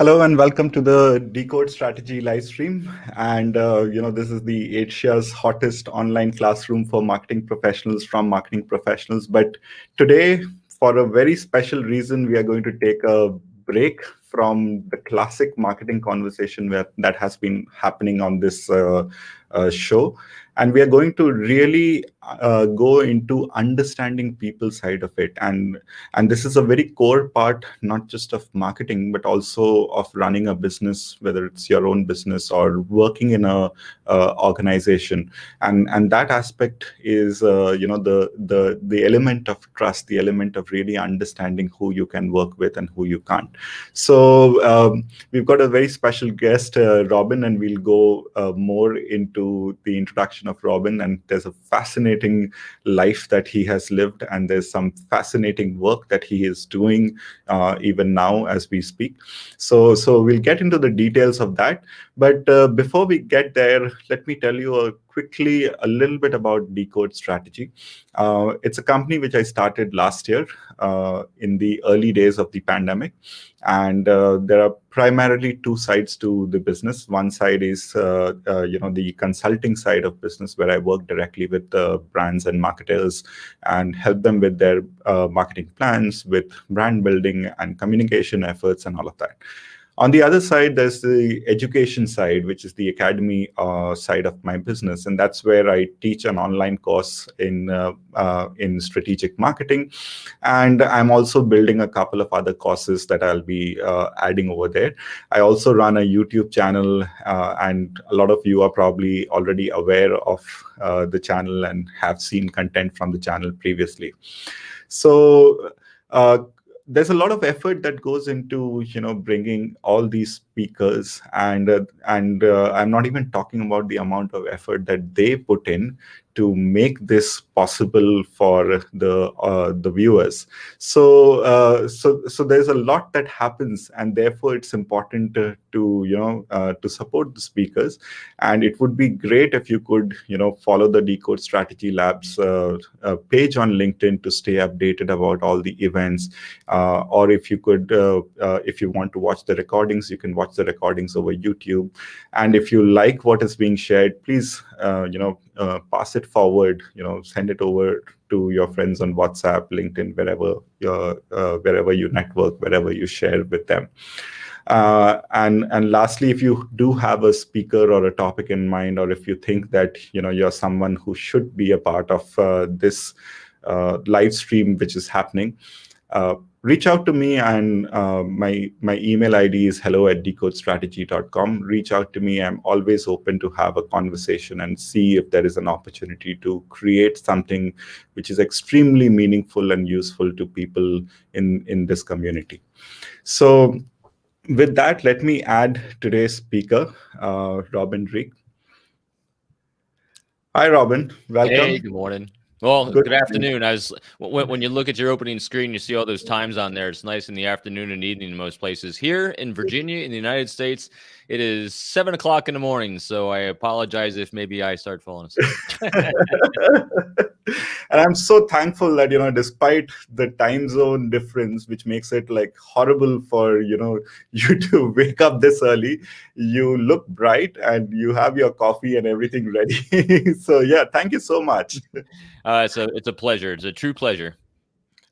Hello and welcome to the Decode Strategy live stream. And this is the Asia's hottest online classroom for marketing professionals from marketing professionals. But today, for a very special reason, we are going to take a break from the classic marketing conversation that has been happening on this show. And we are going to really go into understanding people's side of it. And this is a very core part, not just of marketing, but also of running a business, whether it's your own business or working in a organization. And that aspect is, the element of trust, the element of really understanding who you can work with and who you can't. So we've got a very special guest, Robin, and we'll go more into the introduction of Robin. And there's a fascinating life that he has lived, and there's some fascinating work that he is doing even now as we speak. So we'll get into the details of that. But before we get there, let me tell you quickly a little bit about Decode Strategy. It's a company which I started last year in the early days of the pandemic. And there are primarily two sides to the business. One side is, the consulting side of business, where I work directly with brands and marketers and help them with their marketing plans, with brand building and communication efforts and all of that. On the other side, there's the education side, which is the academy side of my business, and that's where I teach an online course in strategic marketing, and I'm also building a couple of other courses that I'll be adding over there. I also run a YouTube channel, and a lot of you are probably already aware of the channel and have seen content from the channel previously. So. There's a lot of effort that goes into bringing all these speakers, and I'm not even talking about the amount of effort that they put in to make this possible for the viewers. So there's a lot that happens, and therefore it's important to support the speakers. And it would be great if you could follow the Decode Strategy Labs page on LinkedIn to stay updated about all the events. Or if you could, if you want to watch the recordings, you can watch the recordings over YouTube. And if you like what is being shared, please, pass it forward. Send it over to your friends on WhatsApp, LinkedIn, wherever you network, wherever you share with them. And lastly, if you do have a speaker or a topic in mind, or if you think that you're someone who should be a part of this live stream which is happening, reach out to me, and my email ID is hello@decodestrategy.com. Reach out to me. I'm always open to have a conversation and see if there is an opportunity to create something which is extremely meaningful and useful to people in this community. So with that, let me add today's speaker, Robin Dreeke. Hi, Robin. Welcome. Hey, good morning. Well, good afternoon. When you look at your opening screen, you see all those times on there. It's nice in the afternoon and evening in most places. Here in Virginia, in the United States, it is 7 o'clock in the morning. So I apologize if maybe I start falling asleep. And I'm so thankful that, despite the time zone difference, which makes it like horrible for, you to wake up this early, you look bright and you have your coffee and everything ready. So yeah, thank you so much. It's a pleasure. It's a true pleasure.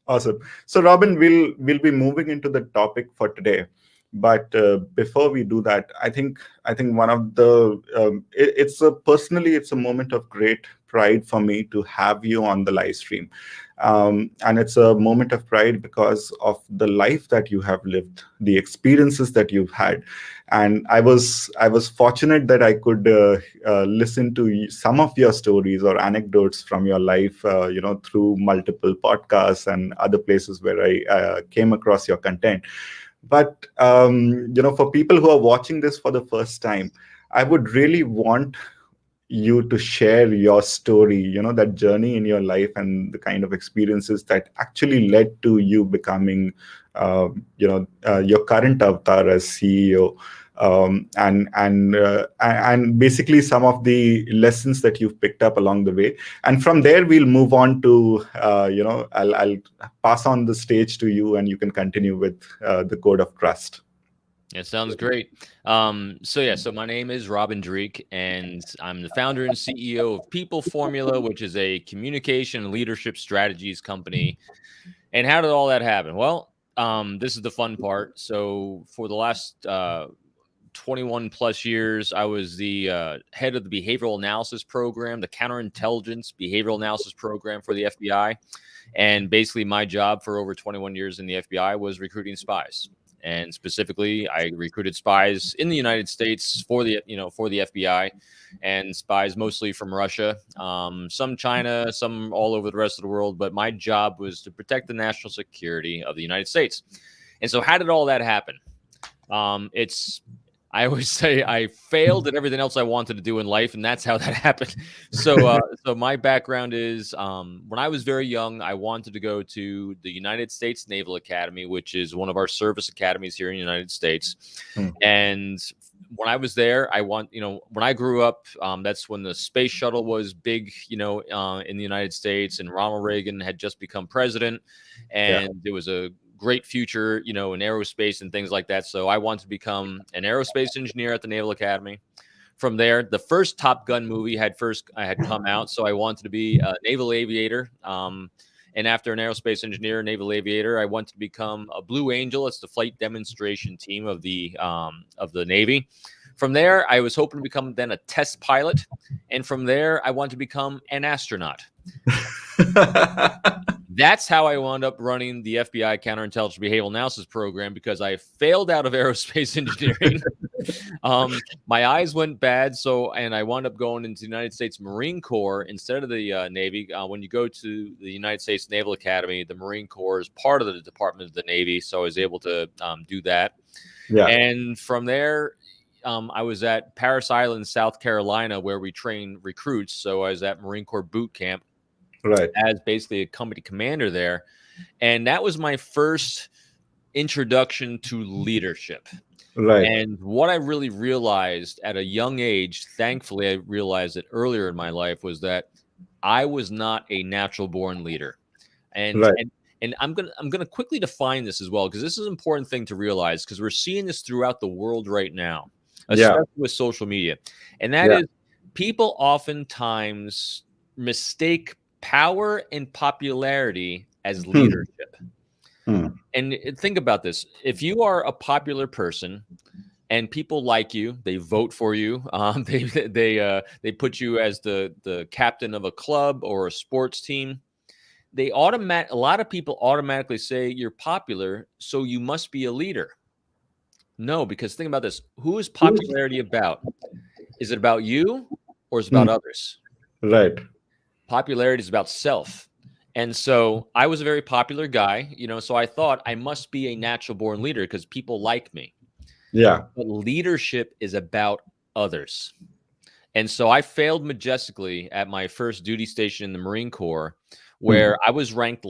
Awesome. So Robin, we'll be moving into the topic for today. But before we do that, I think one of the personally it's a moment of great pride for me to have you on the live stream, and it's a moment of pride because of the life that you have lived, the experiences that you've had. And I was fortunate that I could listen to some of your stories or anecdotes from your life, through multiple podcasts and other places where I came across your content. But for people who are watching this for the first time, I would really want you to share your story, that journey in your life and the kind of experiences that actually led to you becoming, your current avatar as CEO. And basically some of the lessons that you've picked up along the way. And from there, we'll move on to, I'll pass on the stage to you, and you can continue with the code of trust. It sounds great. So my name is Robin Dreeke, and I'm the founder and CEO of People Formula, which is a communication and leadership strategies company. And how did all that happen? Well, this is the fun part. So for the last 21 plus years, I was the head of the behavioral analysis program, the counterintelligence behavioral analysis program for the FBI. And basically, my job for over 21 years in the FBI was recruiting spies. And specifically, I recruited spies in the United States for the FBI, and spies mostly from Russia, some China, some all over the rest of the world. But my job was to protect the national security of the United States. And so, how did all that happen? I always say I failed at everything else I wanted to do in life, and that's how that happened. So my background is when I was very young, I wanted to go to the United States Naval Academy, which is one of our service academies here in the United States. And when I was there, when I grew up, that's when the space shuttle was big, in the United States, and Ronald Reagan had just become president, and there was a great future, in aerospace and things like that. So I wanted to become an aerospace engineer at the Naval Academy. From there, the first Top Gun movie had come out, so I wanted to be a naval aviator. And after an aerospace engineer, naval aviator, I wanted to become a Blue Angel. It's the flight demonstration team of the Navy. From there, I was hoping to become then a test pilot, and from there, I wanted to become an astronaut. That's how I wound up running the FBI Counterintelligence Behavioral Analysis program, because I failed out of aerospace engineering. My eyes went bad, and I wound up going into the United States Marine Corps instead of the Navy. When you go to the United States Naval Academy, the Marine Corps is part of the Department of the Navy, so I was able to do that. Yeah. And from there, I was at Parris Island, South Carolina, where we train recruits. So I was at Marine Corps boot camp. Right. As basically a company commander there. And that was my first introduction to leadership. Right. And what I really realized at a young age, thankfully, I realized it earlier in my life, was that I was not a natural born leader. And I'm gonna quickly define this as well, because this is an important thing to realize, because we're seeing this throughout the world right now, especially with social media. And that is, people oftentimes mistake power and popularity as leadership. And think about this. If you are a popular person and people like you, they vote for you, they put you as the captain of a club or a sports team, a lot of people automatically say you're popular, so you must be a leader. No, because think about this. Who is popularity about? Is it about you, or is it about others? Right. Popularity is about self. And so I was a very popular guy, so I thought I must be a natural born leader because people like me. Yeah. But leadership is about others. And so I failed majestically at my first duty station in the Marine Corps, where I was ranked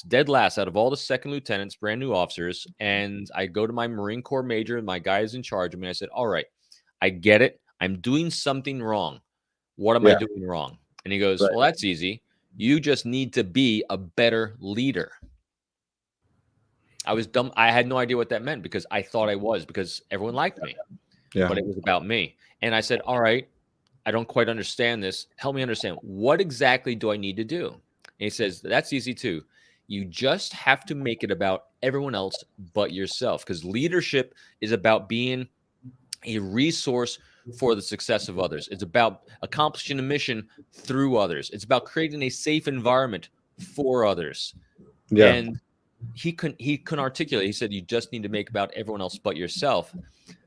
dead last out of all the second lieutenants, brand new officers. And I go to my Marine Corps major, and my guy is in charge of me. I said, all right, I get it. I'm doing something wrong. What am I doing wrong? And he goes, well, that's easy. You just need to be a better leader. I was dumb. I had no idea what that meant, because I thought I was, because everyone liked me. Yeah. But it was about me. And I said, all right, I don't quite understand this. Help me understand. What exactly do I need to do? And he says, that's easy too. You just have to make it about everyone else but yourself, because leadership is about being a resource for the success of others. It's about accomplishing a mission through others. It's about creating a safe environment for others. Yeah. And he couldn't articulate. He said, you just need to make about everyone else but yourself.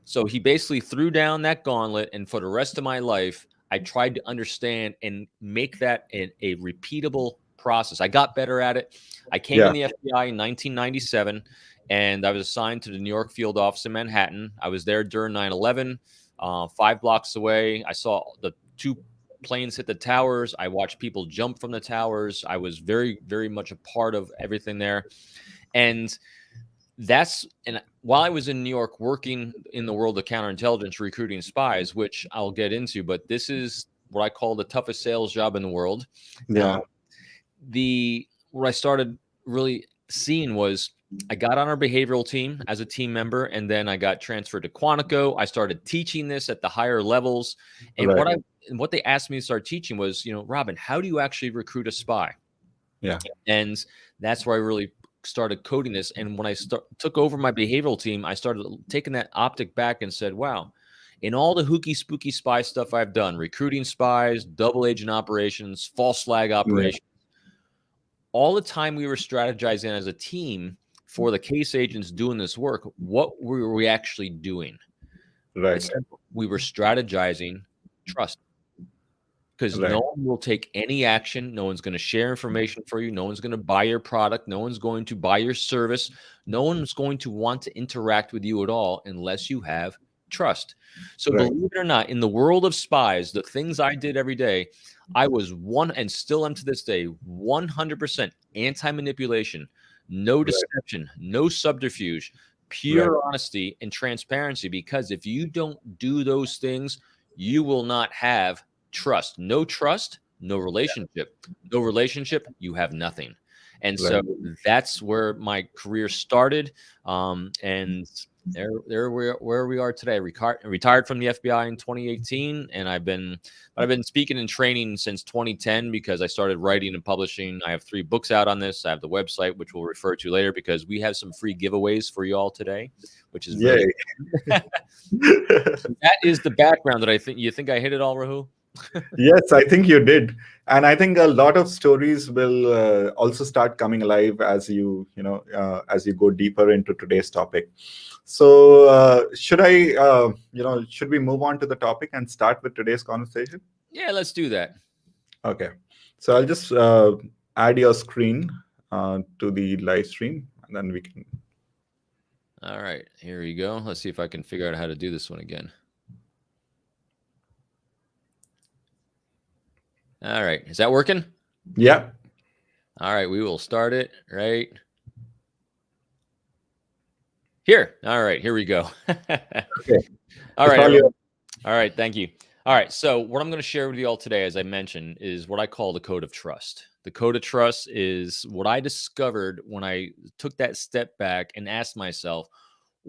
So he basically threw down that gauntlet, and for the rest of my life, I tried to understand and make that a repeatable process. I got better at it. I came in the FBI in 1997, and I was assigned to the New York field office in Manhattan. I was there during 9/11. 5 blocks away, I saw the 2 planes hit the towers. I watched people jump from the towers. I was very, very much a part of everything there. And while I was in New York working in the world of counterintelligence, recruiting spies, which I'll get into, but this is what I call the toughest sales job in the world. Yeah. What I started really seeing was I got on our behavioral team as a team member, and then I got transferred to Quantico. I started teaching this at the higher levels. And what they asked me to start teaching was, Robin, how do you actually recruit a spy? Yeah. And that's where I really started coding this. And when I took over my behavioral team, I started taking that optic back and said, wow, in all the hooky spooky spy stuff I've done, recruiting spies, double agent operations, false flag operations, all the time we were strategizing as a team for the case agents doing this work, what were we actually doing? Right. We were strategizing trust. Because no one will take any action. No one's going to share information for you. No one's going to buy your product. No one's going to buy your service. No one's going to want to interact with you at all unless you have trust. So believe it or not, in the world of spies, the things I did every day, I was and still am to this day, 100% anti-manipulation, no deception, no subterfuge, pure honesty and transparency. Because if you don't do those things, you will not have trust. No trust, no relationship. No relationship, you have nothing. And so that's where my career started. And there where we are today. Retired from the FBI in 2018, and I've been speaking and training since 2010 because I started writing and publishing. I have 3 books out on this. I have the website, which we'll refer to later, because we have some free giveaways for you all today, which is really that is the background that I think you think I hit it all, Rahul. Yes, I think you did. And I think a lot of stories will also start coming alive as you go deeper into today's topic. So should we move on to the topic and start with today's conversation? Yeah, let's do that. Okay. So I'll just add your screen to the live stream, and then we can. All right, here we go. Let's see if I can figure out how to do this one again. All right. Is that working? Yeah. All right. We will start it right here. All right. Here we go. Okay. All right. All right. Thank you. All right. So what I'm going to share with you all today, as I mentioned, is what I call the code of trust. The code of trust is what I discovered when I took that step back and asked myself,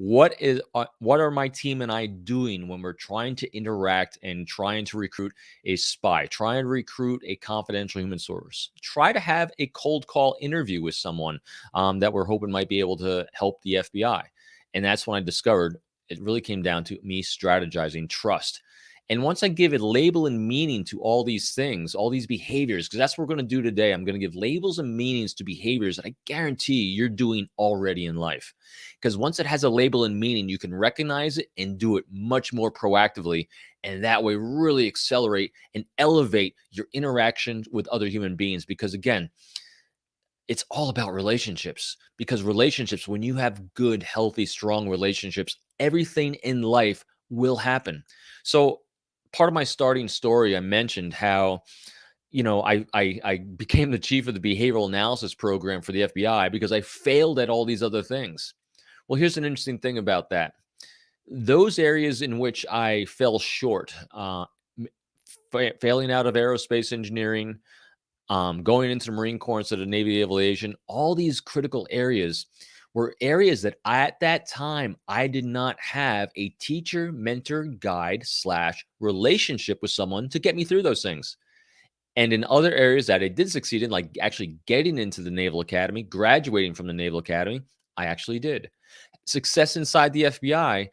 what are my team and I doing when we're trying to interact and trying to recruit a spy, trying to recruit a confidential human source, try to have a cold call interview with someone that we're hoping might be able to help the FBI. And that's when I discovered it really came down to me strategizing trust. And once I give a label and meaning to all these things, all these behaviors, because that's what we're going to do today, I'm going to give labels and meanings to behaviors that I guarantee you're doing already in life. Because once it has a label and meaning, you can recognize it and do it much more proactively. And that way really accelerate and elevate your interaction with other human beings. Because again, it's all about relationships. Because relationships, when you have good, healthy, strong relationships, everything in life will happen. So part of my starting story, I mentioned how, I became the chief of the behavioral analysis program for the FBI because I failed at all these other things. Well, here's an interesting thing about that. Those areas in which I fell short, failing out of aerospace engineering, going into the Marine Corps instead of Navy aviation, all these critical areas were areas that at that time, I did not have a teacher, mentor, guide / relationship with someone to get me through those things. And in other areas that I did succeed in, like actually getting into the Naval Academy, graduating from the Naval Academy, I actually did. Success inside the FBI,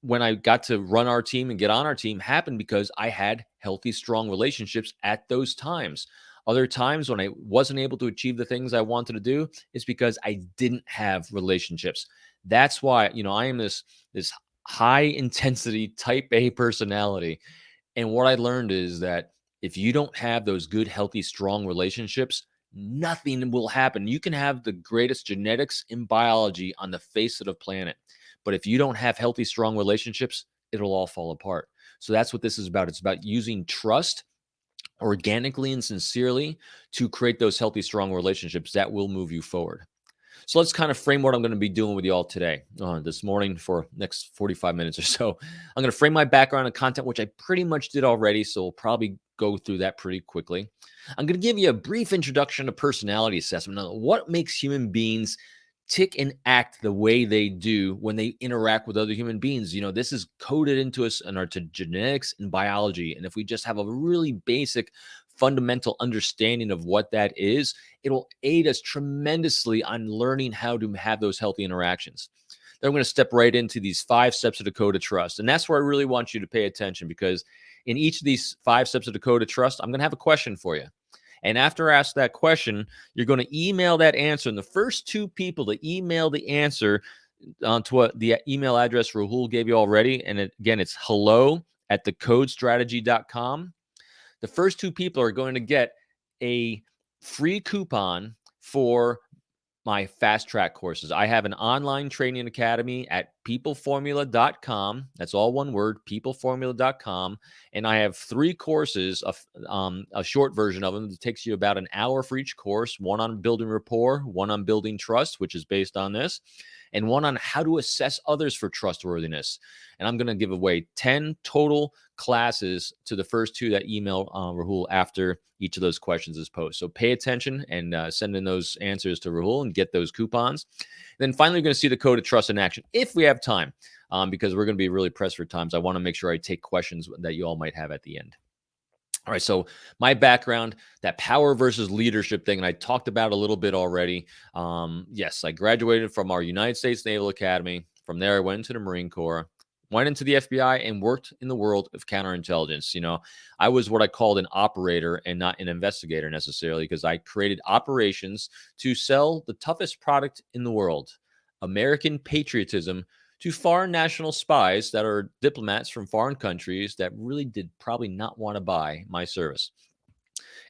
when I got to run our team and get on our team happened because I had healthy, strong relationships at those times. Other times when I wasn't able to achieve the things I wanted to do, it's because I didn't have relationships. That's why, I am this high intensity type A personality. And what I learned is that if you don't have those good, healthy, strong relationships, nothing will happen. You can have the greatest genetics and biology on the face of the planet. But if you don't have healthy, strong relationships, it'll all fall apart. So that's what this is about. It's about using trust organically and sincerely to create those healthy, strong relationships that will move you forward. So let's kind of frame what I'm going to be doing with you all today, this morning for next 45 minutes or so. I'm going to frame my background and content, which I pretty much did already, so we'll probably go through that pretty quickly. I'm going to give you a brief introduction to personality assessment. Now, what makes human beings tick and act the way they do when they interact with other human beings. This is coded into us in our genetics and biology. And if we just have a really basic fundamental understanding of what that is, it'll aid us tremendously on learning how to have those healthy interactions. Then I'm going to step right into these 5 steps of Decode of Trust. And that's where I really want you to pay attention, because in each of these 5 steps of Decode of Trust, I'm going to have a question for you. And after I ask that question, you're going to email that answer. And the first 2 people to email the answer to the email address Rahul gave you already, and again, it's hello@decodestrategy.com. The first 2 people are going to get a free coupon for my fast track courses. I have an online training academy at peopleformula.com. That's all one word, peopleformula.com. And I have 3 courses, a short version of them that takes you about an hour for each course, one on building rapport, one on building trust, which is based on this, and one on how to assess others for trustworthiness. And I'm going to give away 10 total classes to the first 2 that email Rahul after each of those questions is posted. So pay attention and send in those answers to Rahul and get those coupons. And then finally, we're going to see the Code of Trust in action if we have time, because we're going to be really pressed for times. I want to make sure I take questions that you all might have at the end. All right, so my background, that power versus leadership thing, and I talked about a little bit already. Yes, I graduated from our United States Naval Academy. From there, I went into the Marine Corps, went into the FBI, and worked in the world of counterintelligence. I was what I called an operator and not an investigator necessarily, because I created operations to sell the toughest product in the world, American patriotism, to foreign national spies that are diplomats from foreign countries that really did probably not want to buy my service.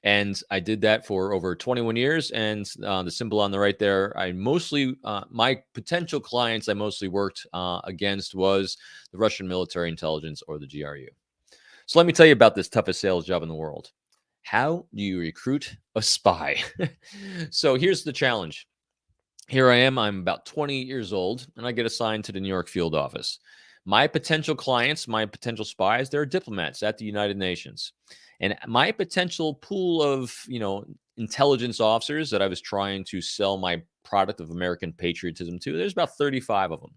And I did that for over 21 years. And the symbol on the right there, I mostly, my potential clients I mostly worked against was the Russian military intelligence, or the GRU. So let me tell you about this toughest sales job in the world. How do you recruit a spy? So here's the challenge. Here I am, I'm about 20 years old, and I get assigned to the New York field office. My potential clients, my potential spies, they're diplomats at the United Nations. And my potential pool of, intelligence officers that I was trying to sell my product of American patriotism to, there's about 35 of them.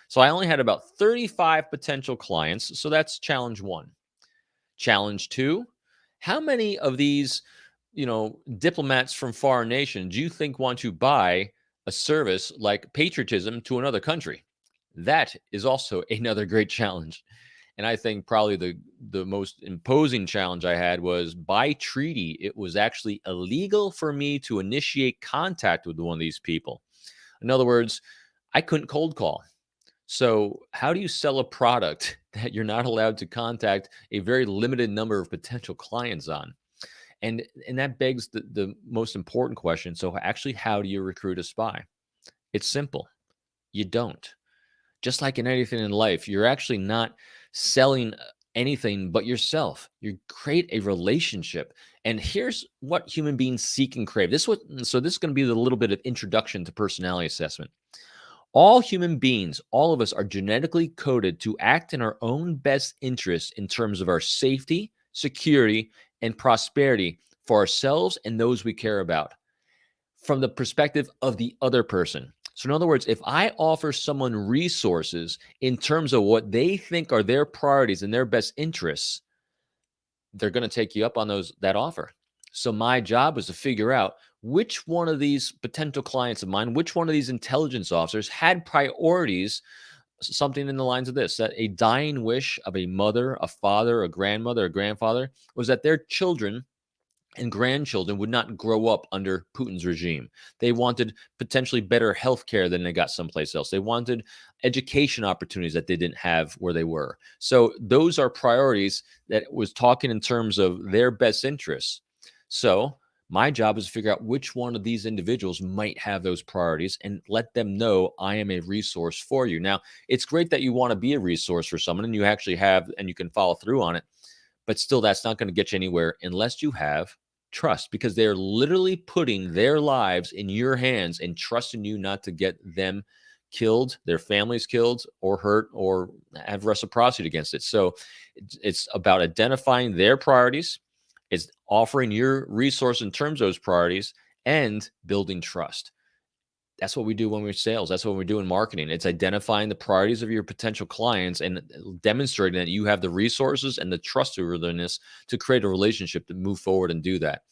So I only had about 35 potential clients. So that's challenge 1. Challenge 2, how many of these, diplomats from foreign nations do you think want to buy a service like patriotism to another country? That is also another great challenge. And I think probably the most imposing challenge I had was, by treaty, it was actually illegal for me to initiate contact with one of these people. In other words, I couldn't cold call. So how do you sell a product that you're not allowed to contact a very limited number of potential clients on? And that begs the most important question. So actually, how do you recruit a spy? It's simple. You don't. Just like in anything in life, you're actually not selling anything but yourself. You create a relationship. And here's what human beings seek and crave. So this is going to be the little bit of introduction to personality assessment. All human beings, all of us, are genetically coded to act in our own best interest in terms of our safety, security, and prosperity for ourselves and those we care about, from the perspective of the other person. So in other words, if I offer someone resources in terms of what they think are their priorities and their best interests, they're going to take you up on that offer. So my job was to figure out which one of these potential clients of mine, which one of these intelligence officers had priorities, something in the lines of this: that a dying wish of a mother, a father, a grandmother, a grandfather was that their children and grandchildren would not grow up under Putin's regime. They wanted potentially better health care than they got someplace else. They wanted education opportunities that they didn't have where they were. So those are priorities that was talking in terms of their best interests. So my job is to figure out which one of these individuals might have those priorities and let them know I am a resource for you. Now, it's great that you want to be a resource for someone and you actually have, and you can follow through on it. But still, that's not going to get you anywhere unless you have trust, because they're literally putting their lives in your hands and trusting you not to get them killed, their families killed or hurt, or have reciprocity against it. So it's about identifying their priorities. It's offering your resource in terms of those priorities and building trust. That's what we do when we're sales. That's what we do in marketing. It's identifying the priorities of your potential clients and demonstrating that you have the resources and the trustworthiness to create a relationship to move forward and do that.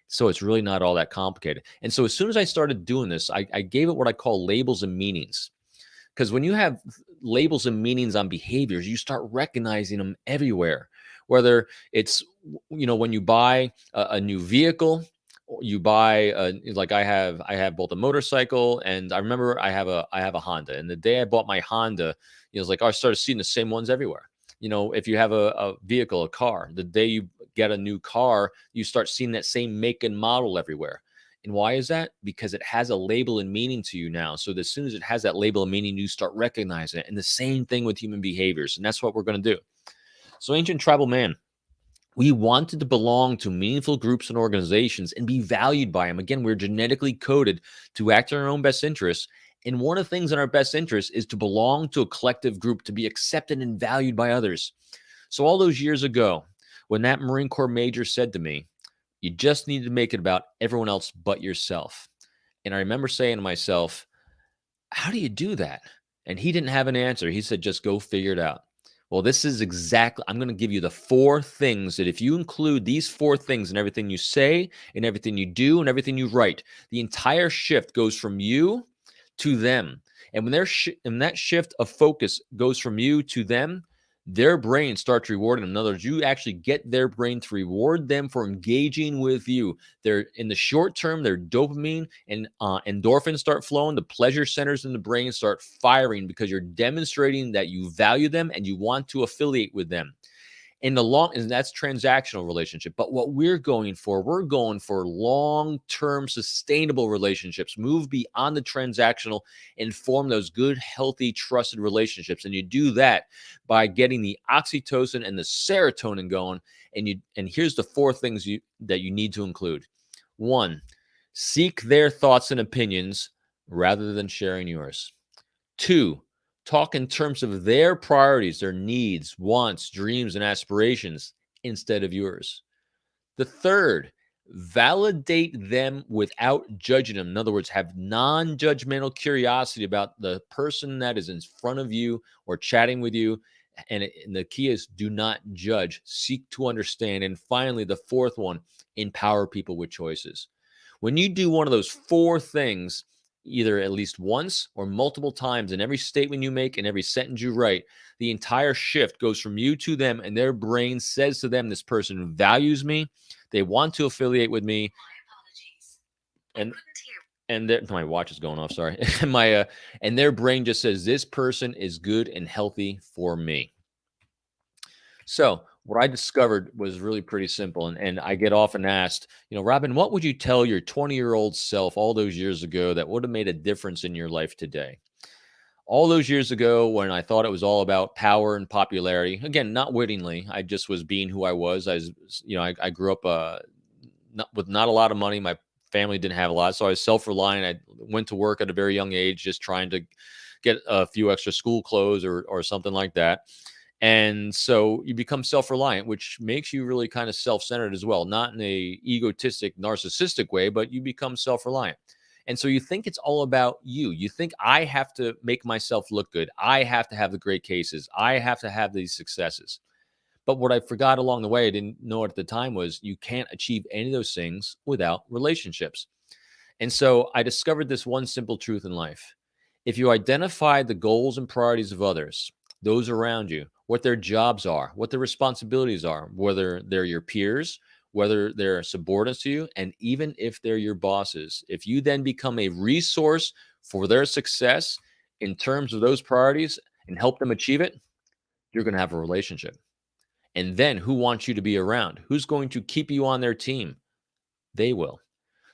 So it's really not all that complicated. And so as soon as I started doing this, I gave it what I call labels and meanings. Because when you have labels and meanings on behaviors, you start recognizing them everywhere. Whether it's, when you buy a new vehicle, or you buy like I have both a motorcycle, and I remember I have a Honda. And the day I bought my Honda, it's like I started seeing the same ones everywhere. If you have a vehicle, a car, the day you get a new car, you start seeing that same make and model everywhere. And why is that? Because it has a label and meaning to you now. So as soon as it has that label and meaning, you start recognizing it. And the same thing with human behaviors. And that's what we're going to do. So ancient tribal man, we wanted to belong to meaningful groups and organizations and be valued by them. Again, we're genetically coded to act in our own best interests. And one of the things in our best interest is to belong to a collective group, to be accepted and valued by others. So all those years ago, when that Marine Corps major said to me, you just need to make it about everyone else but yourself. And I remember saying to myself, how do you do that? And he didn't have an answer. He said, just go figure it out. Well, this is exactly, I'm going to give you the 4 things that if you include these 4 things in everything you say and everything you do and everything you write, the entire shift goes from you to them. And when that shift of focus goes from you to them, their brain starts rewarding them. In other words, you actually get their brain to reward them for engaging with you. They're in the short term, their dopamine and endorphins start flowing. The pleasure centers in the brain start firing because you're demonstrating that you value them and you want to affiliate with them. And that's transactional relationship. But what we're going for long-term sustainable relationships. Move beyond the transactional and form those good, healthy, trusted relationships. And you do that by getting the oxytocin and the serotonin going. And here's the 4 things that you need to include. 1, seek their thoughts and opinions rather than sharing yours. 2, talk in terms of their priorities, their needs, wants, dreams, and aspirations instead of yours. The 3rd, validate them without judging them. In other words, have non-judgmental curiosity about the person that is in front of you or chatting with you. And the key is do not judge, seek to understand. And finally, the 4th one, empower people with choices. When you do one of those 4 things, either at least once or multiple times in every statement you make and every sentence you write, the entire shift goes from you to them, and their brain says to them, this person values me, they want to affiliate with me. And my watch is going off, sorry. And their brain just says, this person is good and healthy for me. So what I discovered was really pretty simple. And I get often asked, Robin, what would you tell your 20-year-old self all those years ago that would have made a difference in your life today? All those years ago when I thought it was all about power and popularity, again, not wittingly, I just was being who I was. I grew up with not a lot of money. My family didn't have a lot. So I was self-reliant. I went to work at a very young age, just trying to get a few extra school clothes or something like that. And so you become self-reliant, which makes you really kind of self-centered as well, not in a egotistic, narcissistic way, but you become self-reliant. And so you think it's all about you. You think I have to make myself look good. I have to have the great cases. I have to have these successes. But what I forgot along the way, I didn't know at the time, was you can't achieve any of those things without relationships. And so I discovered this one simple truth in life. If you identify the goals and priorities of others, those around you, what their jobs are, what their responsibilities are, whether they're your peers, whether they're subordinates to you, and even if they're your bosses, if you then become a resource for their success in terms of those priorities and help them achieve it, you're going to have a relationship. And then who wants you to be around? Who's going to keep you on their team? They will.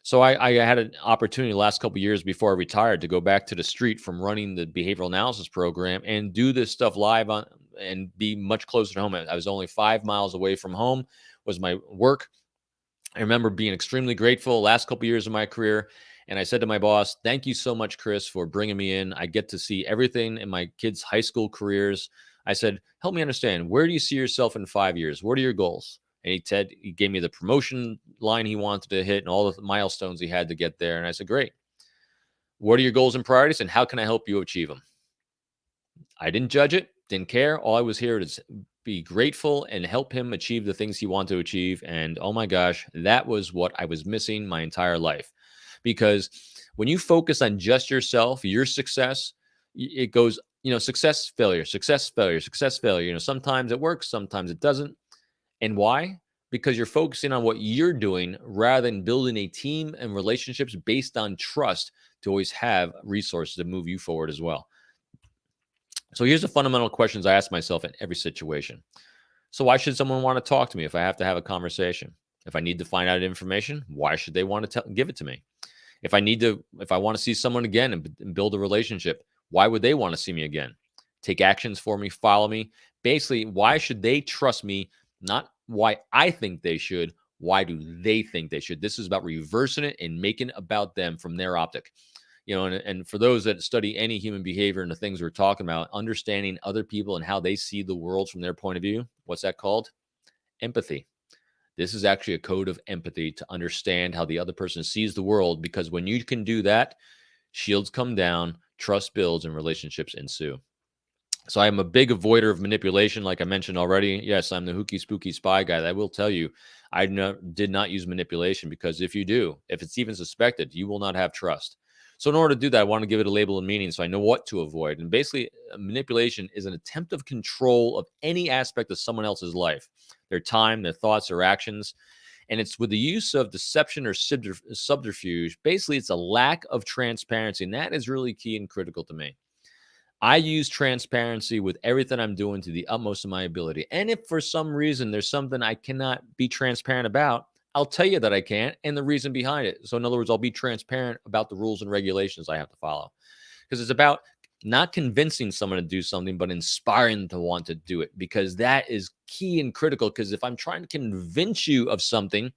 So I had an opportunity the last couple of years before I retired to go back to the street from running the behavioral analysis program and do this stuff live on and be much closer to home. I was only 5 miles away from home was my work. I remember being extremely grateful last couple of years of my career. And I said to my boss, thank you so much, Chris, for bringing me in. I get to see everything in my kids' high school careers. I said, help me understand, where do you see yourself in 5 years? What are your goals? And he gave me the promotion line he wanted to hit and all the milestones he had to get there. And I said, great. What are your goals and priorities, and how can I help you achieve them? I didn't judge it, didn't care. All I was here to be grateful and help him achieve the things he wanted to achieve. And oh my gosh, that was what I was missing my entire life. Because when you focus on just yourself, your success, it goes, success, failure, success, failure, success, failure. Sometimes it works, sometimes it doesn't. And why? Because you're focusing on what you're doing rather than building a team and relationships based on trust to always have resources to move you forward as well. So here's the fundamental questions I ask myself in every situation. So why should someone want to talk to me if I have to have a conversation? If I need to find out information, why should they want to give it to me? If I want to see someone again and build a relationship, why would they want to see me again? Take actions for me, follow me. Basically, why should they trust me? Not why I think they should. Why do they think they should? This is about reversing it and making it about them from their optic. And for those that study any human behavior and the things we're talking about, understanding other people and how they see the world from their point of view, what's that called? Empathy. This is actually a code of empathy to understand how the other person sees the world, because when you can do that, shields come down, trust builds, and relationships ensue. So I'm a big avoider of manipulation, like I mentioned already. Yes, I'm the hooky spooky spy guy. I will tell you, I did not use manipulation, because if you do, if it's even suspected, you will not have trust. So in order to do that, I want to give it a label and meaning so I know what to avoid. And basically, manipulation is an attempt of control of any aspect of someone else's life, their time, their thoughts, their actions. And it's with the use of deception or subterfuge. Basically, it's a lack of transparency. And that is really key and critical to me. I use transparency with everything I'm doing to the utmost of my ability. And if for some reason there's something I cannot be transparent about, I'll tell you that I can't and the reason behind it. So in other words, I'll be transparent about the rules and regulations I have to follow. Because it's about not convincing someone to do something, but inspiring them to want to do it. Because that is key and critical. Because if I'm trying to convince you of something,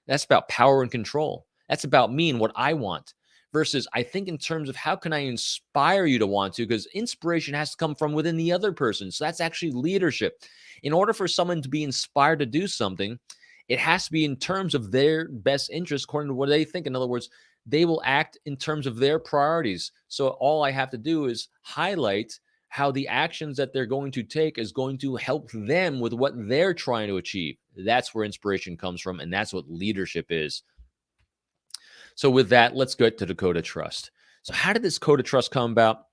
that's about power and control. That's about me and what I want. Versus I think in terms of how can I inspire you to want to, because inspiration has to come from within the other person. So that's actually leadership. In order for someone to be inspired to do something, it has to be in terms of their best interest, according to what they think. In other words, they will act in terms of their priorities. So all I have to do is highlight how the actions that they're going to take is going to help them with what they're trying to achieve. That's where inspiration comes from, and that's what leadership is. So with that, let's get to the code of trust. So how did this code of trust come about?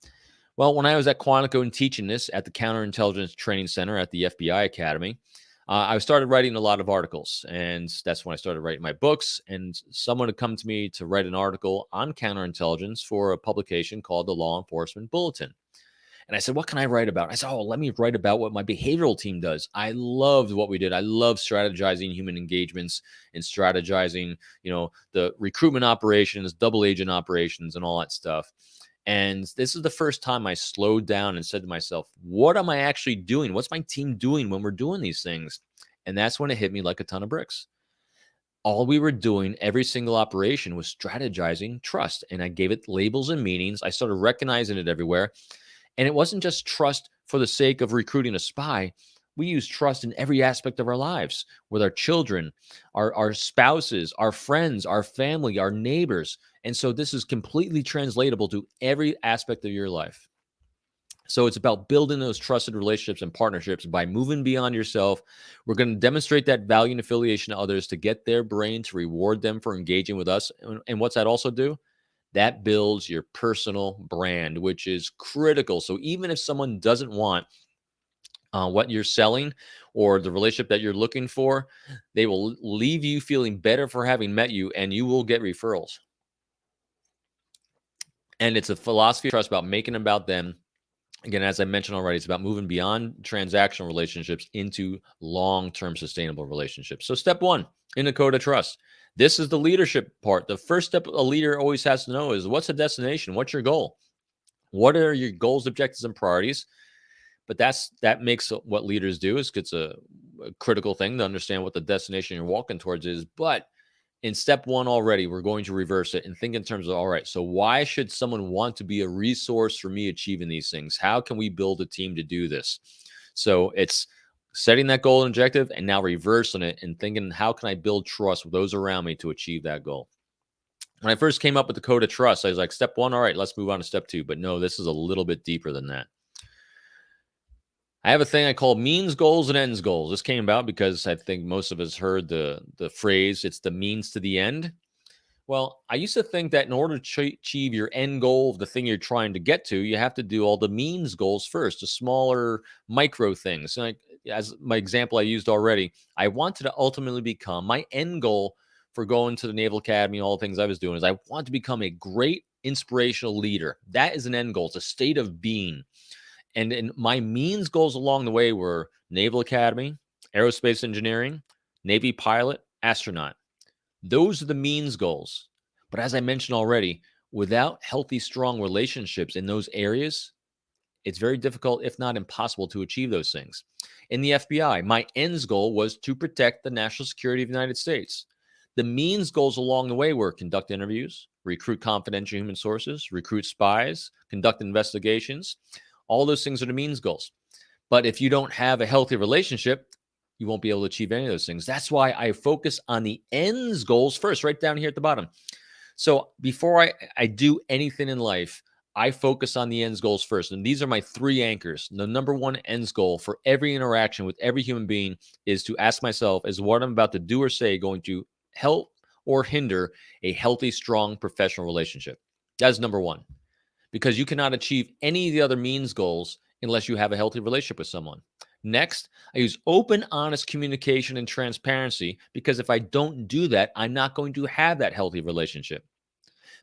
Well, when I was at Quantico and teaching this at the Counterintelligence Training Center at the FBI Academy, I started writing a lot of articles, and that's when I started writing my books. And someone had come to me to write an article on counterintelligence for a publication called the Law Enforcement Bulletin. And I said, what can I write about? I said, let me write about what my behavioral team does. I loved what we did. I love strategizing human engagements and strategizing, the recruitment operations, double agent operations, and all that stuff. And this is the first time I slowed down and said to myself, what am I actually doing? What's my team doing when we're doing these things? And that's when it hit me like a ton of bricks. All we were doing, every single operation, was strategizing trust. And I gave it labels and meanings. I started recognizing it everywhere. And it wasn't just trust for the sake of recruiting a spy. We use trust in every aspect of our lives, with our children, our spouses, our friends, our family, our neighbors. And so this is completely translatable to every aspect of your life. So it's about building those trusted relationships and partnerships by moving beyond yourself. We're going to demonstrate that value and affiliation to others to get their brain to reward them for engaging with us. And what's that also do? That builds your personal brand, which is critical. So even if someone doesn't want what you're selling or the relationship that you're looking for, they will leave you feeling better for having met you, and you will get referrals. And it's a philosophy of trust about making about them. Again, as I mentioned already, it's about moving beyond transactional relationships into long-term sustainable relationships. So step one in the code of trust. This is the leadership part. The first step a leader always has to know is, what's the destination? What's your goal? What are your goals, objectives, and priorities? But that makes what leaders do. It's a critical thing to understand what the destination you're walking towards is. But in step one already, we're going to reverse it and think in terms of, all right, so why should someone want to be a resource for me achieving these things? How can we build a team to do this? So it's setting that goal and objective and now reversing it and thinking, how can I build trust with those around me to achieve that goal? When I first came up with the code of trust, I was like, step one, all right, let's move on to step two. But no, this is a little bit deeper than that. I have a thing I call means goals and ends goals. This came about because I think most of us heard the phrase, it's the means to the end. Well, I used to think that in order to achieve your end goal of the thing you're trying to get to, you have to do all the means goals first, the smaller micro things. Like, as my example I used already, I wanted to ultimately become my end goal for going to the Naval Academy, all the things I was doing is I want to become a great inspirational leader. That is an end goal. It's a state of being. And my means goals along the way were Naval Academy, aerospace engineering, Navy pilot, astronaut. Those are the means goals. But as I mentioned already, without healthy, strong relationships in those areas, it's very difficult, if not impossible, to achieve those things. In the FBI, my ends goal was to protect the national security of the United States. The means goals along the way were conduct interviews, recruit confidential human sources, recruit spies, conduct investigations. All those things are the means goals. But if you don't have a healthy relationship, you won't be able to achieve any of those things. That's why I focus on the ends goals first, right down here at the bottom. So before I do anything in life, I focus on the ends goals first. And these are my three anchors. The number one ends goal for every interaction with every human being is to ask myself, is what I'm about to do or say going to help or hinder a healthy, strong professional relationship? That's number one. Because you cannot achieve any of the other means goals unless you have a healthy relationship with someone. Next, I use open, honest communication and transparency because if I don't do that, I'm not going to have that healthy relationship.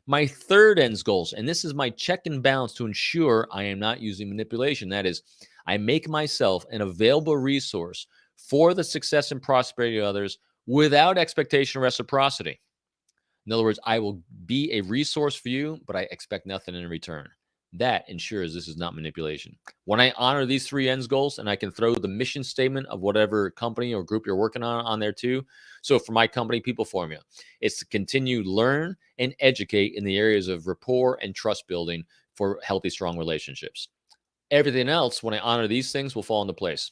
My third ends goals, and this is my check and balance to ensure I am not using manipulation. That is, I make myself an available resource for the success and prosperity of others without expectation or reciprocity. In other words, I will be a resource for you, but I expect nothing in return. That ensures this is not manipulation. When I honor these three ends goals, and I can throw the mission statement of whatever company or group you're working on there too. So for my company, People Formula, it's to continue learn and educate in the areas of rapport and trust building for healthy, strong relationships. Everything else, when I honor these things, will fall into place.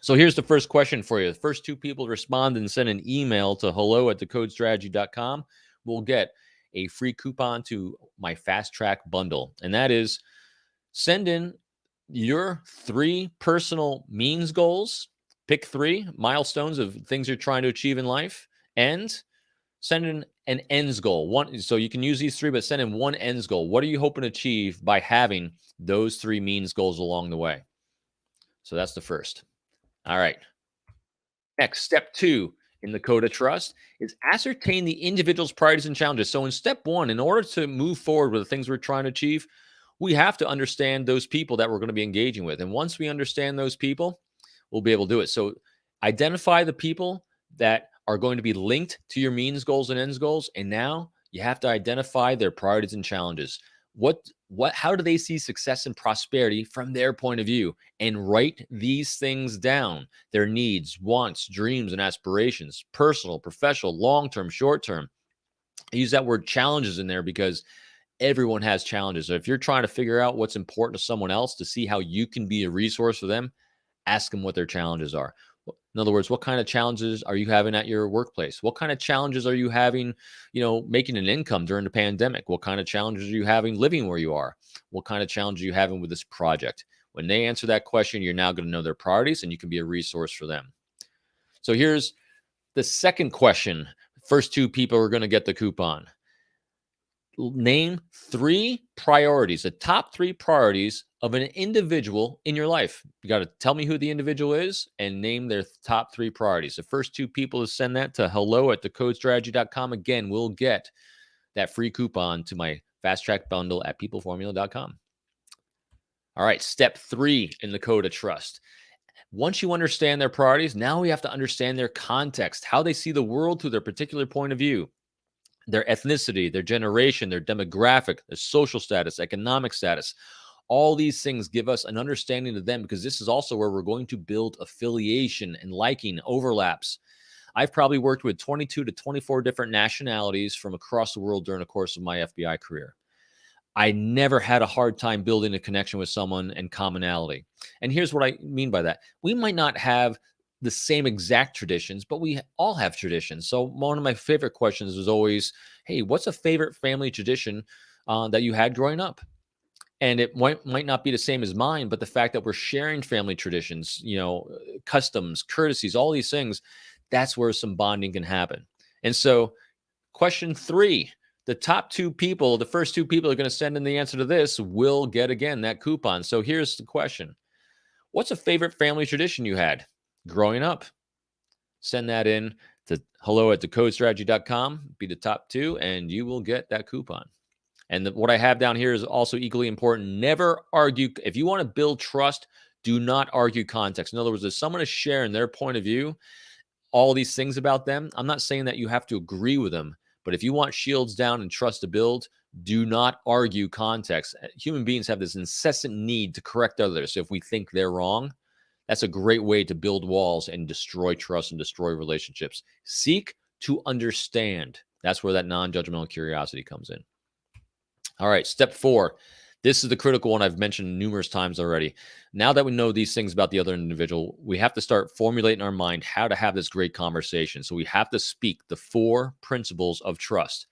So here's the first question for you. The first two people to respond and send an email to hello@decodestrategy.com will get a free coupon to my fast track bundle. And that is send in your 3 personal means goals, pick 3 milestones of things you're trying to achieve in life, and send in an ends goal. One, so you can use these 3, but send in one ends goal. What are you hoping to achieve by having those 3 means goals along the way? So that's the first. All right. Next, step 2 in the code of trust is ascertain the individual's priorities and challenges. So in step 1, in order to move forward with the things we're trying to achieve, we have to understand those people that we're going to be engaging with. And once we understand those people, we'll be able to do it. So identify the people that are going to be linked to your means goals and ends goals. And now you have to identify their priorities and challenges. How do they see success and prosperity from their point of view? And write these things down: their needs, wants, dreams, and aspirations, personal, professional, long-term, short-term. I use that word challenges in there because everyone has challenges. So if you're trying to figure out what's important to someone else to see how you can be a resource for them, ask them what their challenges are. In other words, what kind of challenges are you having at your workplace? What kind of challenges are you having, making an income during the pandemic? What kind of challenges are you having living where you are? What kind of challenges are you having with this project? When they answer that question, you're now going to know their priorities and you can be a resource for them. So here's the second question. First 2 people are going to get the coupon. Name 3 priorities, the top 3 priorities of an individual in your life. You got to tell me who the individual is and name their top 3 priorities. The first 2 people to send that to hello@decodestrategy.com, again, will get that free coupon to my fast track bundle at peopleformula.com. All right, step 3 in the code of trust. Once you understand their priorities, now we have to understand their context, how they see the world through their particular point of view. Their ethnicity, their generation, their demographic, their social status, economic status. All these things give us an understanding of them because this is also where we're going to build affiliation and liking overlaps. I've probably worked with 22 to 24 different nationalities from across the world during the course of my FBI career. I never had a hard time building a connection with someone and commonality. And here's what I mean by that. We might not have the same exact traditions, but we all have traditions. So one of my favorite questions is always, hey, what's a favorite family tradition that you had growing up? And it might not be the same as mine, but the fact that we're sharing family traditions, customs, courtesies, all these things, that's where some bonding can happen. And so question 3, the top 2 people, the first 2 people are going to send in the answer to this will get, again, that coupon. So here's the question. What's a favorite family tradition you had growing up? Send that in to hello@decodestrategy.com, be the top 2, and you will get that coupon. And what I have down here is also equally important. Never argue. If you want to build trust, do not argue context. In other words, if someone is sharing their point of view, all these things about them, I'm not saying that you have to agree with them, but if you want shields down and trust to build, do not argue context. Human beings have this incessant need to correct others. So if we think they're wrong, that's a great way to build walls and destroy trust and destroy relationships. Seek to understand. That's where that non-judgmental curiosity comes in. All right, step 4. This is the critical one I've mentioned numerous times already. Now that we know these things about the other individual, we have to start formulating in our mind how to have this great conversation. So we have to speak the 4 principles of trust.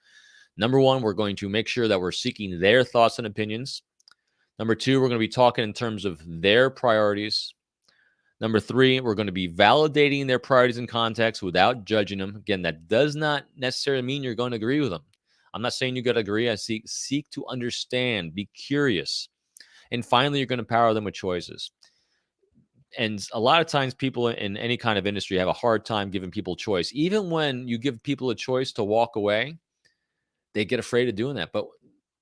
Number 1, we're going to make sure that we're seeking their thoughts and opinions. Number 2, we're going to be talking in terms of their priorities. Number 3, we're going to be validating their priorities and context without judging them. Again, that does not necessarily mean you're going to agree with them. I'm not saying you got to agree. I seek to understand, be curious. And finally, you're going to empower them with choices. And a lot of times people in any kind of industry have a hard time giving people choice. Even when you give people a choice to walk away, they get afraid of doing that. But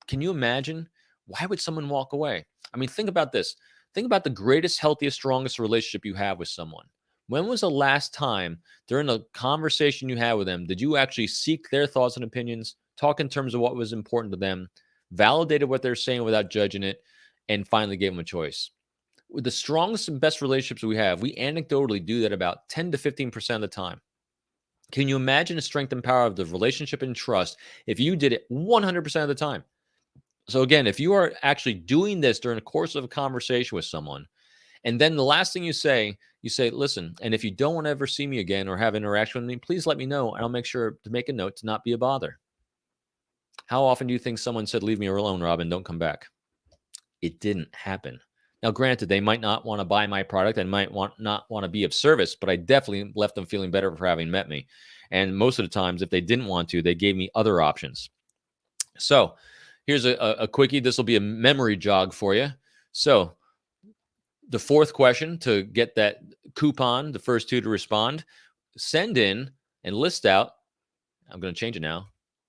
can you imagine? Why would someone walk away? I mean, think about this. Think about the greatest, healthiest, strongest relationship you have with someone. When was the last time during a conversation you had with them, did you actually seek their thoughts and opinions, talk in terms of what was important to them, validated what they're saying without judging it, and finally gave them a choice? With the strongest and best relationships we have, we anecdotally do that about 10 to 15% of the time. Can you imagine the strength and power of the relationship and trust if you did it 100% of the time? So again, if you are actually doing this during the course of a conversation with someone, and then the last thing you say, listen, and if you don't want to ever see me again or have interaction with me, please let me know, and I'll make sure to make a note to not be a bother. How often do you think someone said, leave me alone, Robin, don't come back? It didn't happen. Now, granted, they might not want to buy my product and might not want to be of service, but I definitely left them feeling better for having met me. And most of the times, if they didn't want to, they gave me other options. So here's a quickie. This will be a memory jog for you. So the 4th question to get that coupon, the first 2 to respond, send in and list out, I'm going to change it now,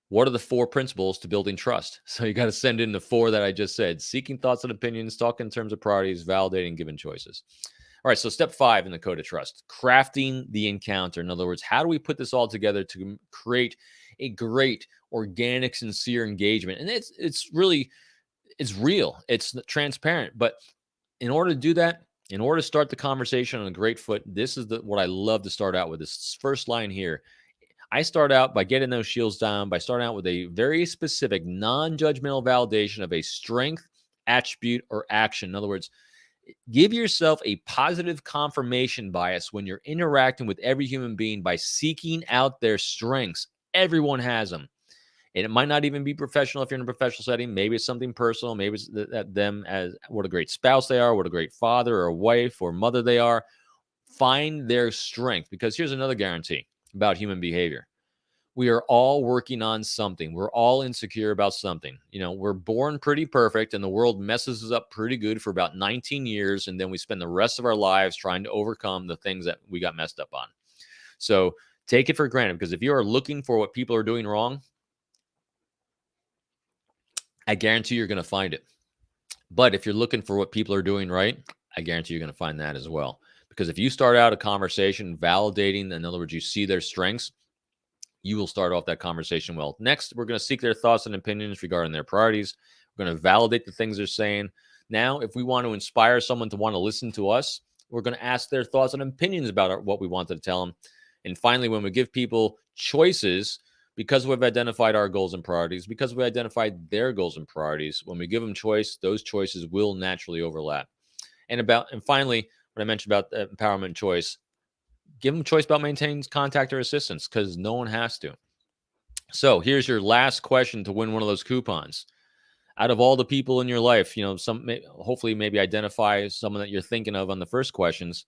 what are the 4 principles to building trust? So you got to send in the 4 that I just said: seeking thoughts and opinions, talking in terms of priorities, validating, giving choices. All right, so step 5 in the code of trust, crafting the encounter. In other words, how do we put this all together to create a great, organic, sincere engagement? And it's real, it's transparent. But in order to do that, in order to start the conversation on a great foot, this is what I love to start out with. This first line here. I start out by getting those shields down, by starting out with a very specific, non-judgmental validation of a strength, attribute, or action. In other words, give yourself a positive confirmation bias when you're interacting with every human being by seeking out their strengths. Everyone has them. And it might not even be professional if you're in a professional setting. Maybe it's something personal. Maybe it's them as what a great spouse they are, what a great father or wife or mother they are. Find their strength, because here's another guarantee about human behavior. We are all working on something. We're all insecure about something. We're born pretty perfect, and the world messes us up pretty good for about 19 years. And then we spend the rest of our lives trying to overcome the things that we got messed up on. So take it for granted, because if you are looking for what people are doing wrong, I guarantee you're going to find it. But if you're looking for what people are doing right, I guarantee you're going to find that as well. Because if you start out a conversation validating, in other words, you see their strengths, you will start off that conversation well. Next, we're going to seek their thoughts and opinions regarding their priorities. We're going to validate the things they're saying. Now, if we want to inspire someone to want to listen to us, we're going to ask their thoughts and opinions about what we wanted to tell them. And finally, when we give people choices, because we've identified our goals and priorities, because we identified their goals and priorities, when we give them choice, those choices will naturally overlap. And finally, what I mentioned about empowerment choice, give them choice about maintaining contact or assistance, because no one has to. So here's your last question to win one of those coupons. Out of all the people in your life, hopefully maybe identify someone that you're thinking of on the first questions.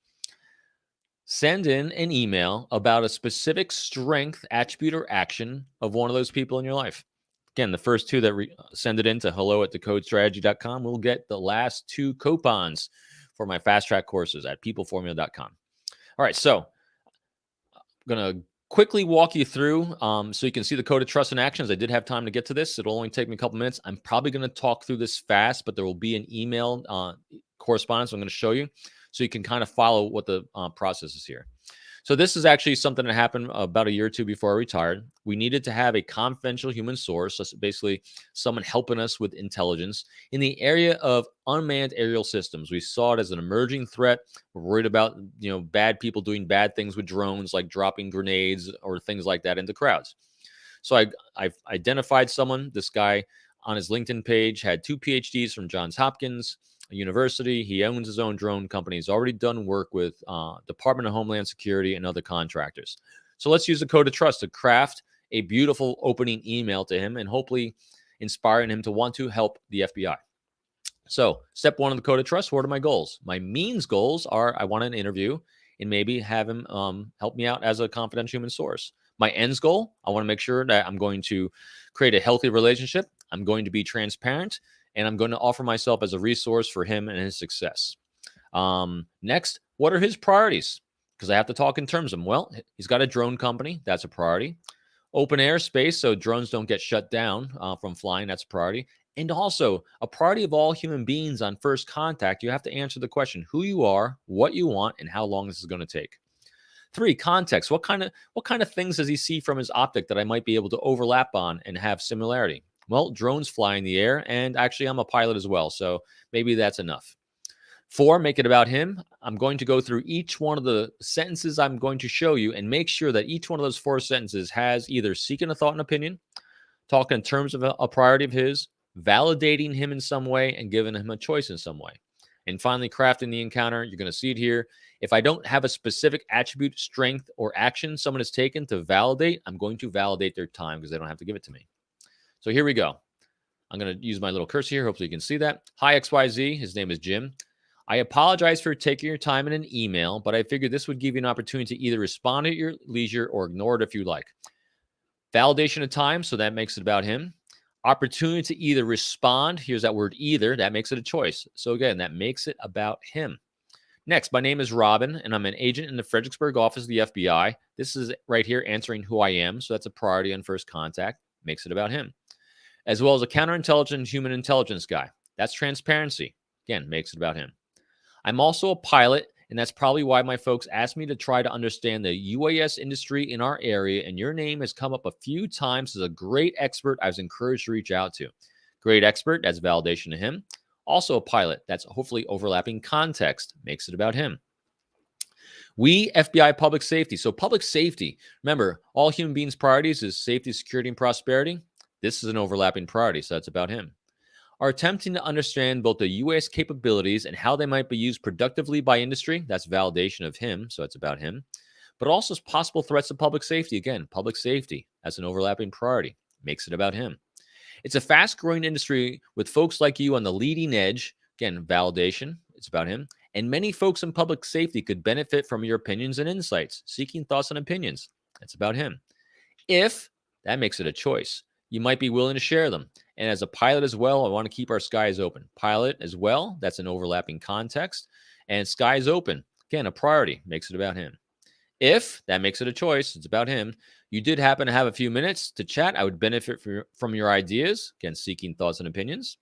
Send in an email about a specific strength, attribute, or action of one of those people in your life. Again, the first two that send it in to hello@decodestrategy.com will get the last 2 coupons for my fast track courses at peopleformula.com. All right, so I'm going to quickly walk you through so you can see the code of trust in actions. I did have time to get to this. It'll only take me a couple minutes. I'm probably going to talk through this fast, but there will be an email correspondence I'm going to show you so you can kind of follow what the process is here. So this is actually something that happened about a year or two before I retired. We needed to have a confidential human source, so basically someone helping us with intelligence in the area of unmanned aerial systems. We saw it as an emerging threat. We're worried about, bad people doing bad things with drones, like dropping grenades or things like that into crowds. So I've identified someone. This guy on his LinkedIn page had 2 PhDs from Johns Hopkins University. He owns his own drone company. He's already done work with Department of Homeland Security and other contractors. So let's use the code of trust to craft a beautiful opening email to him and hopefully inspiring him to want to help the FBI. So step 1 of the code of trust, what are my goals? My means goals are I want an interview and maybe have him help me out as a confidential human source. My ends goal, I want to make sure that I'm going to create a healthy relationship. I'm going to be transparent, and I'm going to offer myself as a resource for him and his success. Next, what are his priorities? Because I have to talk in terms of them. Well, he's got a drone company. That's a priority. Open air space, so drones don't get shut down from flying. That's a priority. And also, a priority of all human beings on first contact, you have to answer the question, who you are, what you want, and how long this is going to take. 3, context. What kind of things does he see from his optic that I might be able to overlap on and have similarity? Well, drones fly in the air, and actually I'm a pilot as well, so maybe that's enough. 4, make it about him. I'm going to go through each one of the sentences I'm going to show you and make sure that each one of those 4 sentences has either seeking a thought and opinion, talking in terms of a priority of his, validating him in some way, and giving him a choice in some way. And finally, crafting the encounter. You're going to see it here. If I don't have a specific attribute, strength, or action someone has taken to validate, I'm going to validate their time because they don't have to give it to me. So here we go. I'm going to use my little cursor here. Hopefully you can see that. Hi, XYZ. His name is Jim. I apologize for taking your time in an email, but I figured this would give you an opportunity to either respond at your leisure or ignore it if you like. Validation of time, so that makes it about him. Opportunity to either respond. Here's that word either. That makes it a choice. So again, that makes it about him. Next, my name is Robin, and I'm an agent in the Fredericksburg office of the FBI. This is right here answering who I am, so that's a priority on first contact. Makes it about him. As well as a counterintelligence human intelligence guy. That's transparency. Again, makes it about him. I'm also a pilot, and that's probably why my folks asked me to try to understand the UAS industry in our area, and your name has come up a few times as a great expert I was encouraged to reach out to. Great expert, that's validation to him. Also a pilot, that's hopefully overlapping context, makes it about him. We, FBI Public Safety. So public safety, remember, all human beings' priorities is safety, security, and prosperity. This is an overlapping priority, so that's about him. Are attempting to understand both the U.S. capabilities and how they might be used productively by industry. That's validation of him, so it's about him. But also possible threats to public safety. Again, public safety as an overlapping priority. Makes it about him. It's a fast-growing industry with folks like you on the leading edge. Again, validation. It's about him. And many folks in public safety could benefit from your opinions and insights. Seeking thoughts and opinions. It's about him. If, that makes it a choice. You might be willing to share them. And as a pilot as well, I want to keep our skies open. Pilot as well, that's an overlapping context. And skies open, again, a priority, makes it about him. If, that makes it a choice, it's about him. You did happen to have a few minutes to chat, I would benefit from your ideas, again, seeking thoughts and opinions.